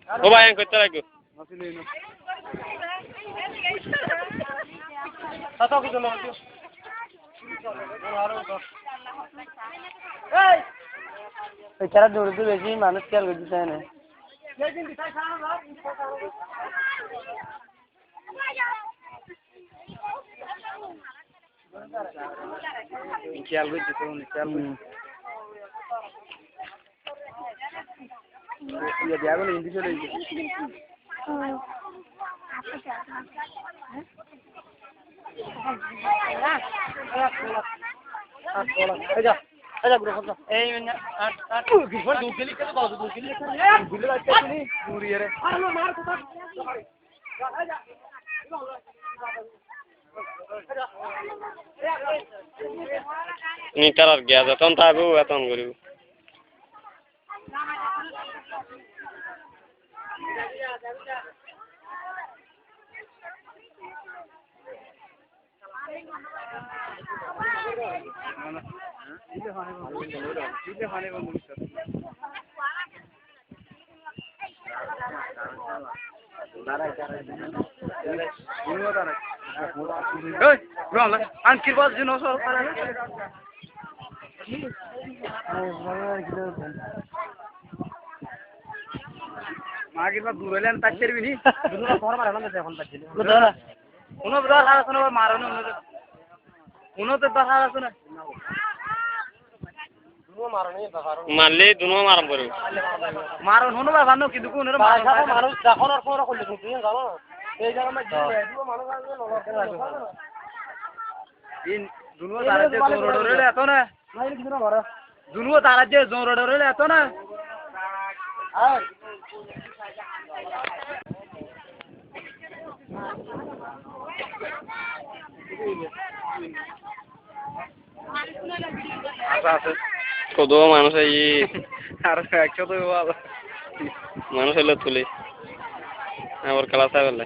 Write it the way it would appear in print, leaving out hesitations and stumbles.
ও ভাই করতে রাখো খেলা দৌড়তে বেশি মানুষ খেয়াল করতে চায় না খেয়াল করছি তো খেয়াল করছি হিন্দি চলে নিতার আর গিয়া যতন থাকবো এতন করিব আনকির বাস দিন মাগির বা দূর হইলে আমি তাক করবি নি তোমার মারা না এখন তাক দিলে কোনো দর আছে না মারো না কোনো তো দর আছে না মারলে দুনো মারাম করব মারো হুনো বা জানো কিন্তু কোন মানুষ যখন আর কোন করলে তুমি জানো এই জায়গা মে দিব মানুষ আছে নরকে ইন দুনো তারা যে জোর রোডে এত না মাইলে কিছু না ঘর দুনো তারা যে জোর রোডে এত না আয় কত মানুষ এই আর 100 তো মানুষ এলো তুলে আবার খেলা চাই বলে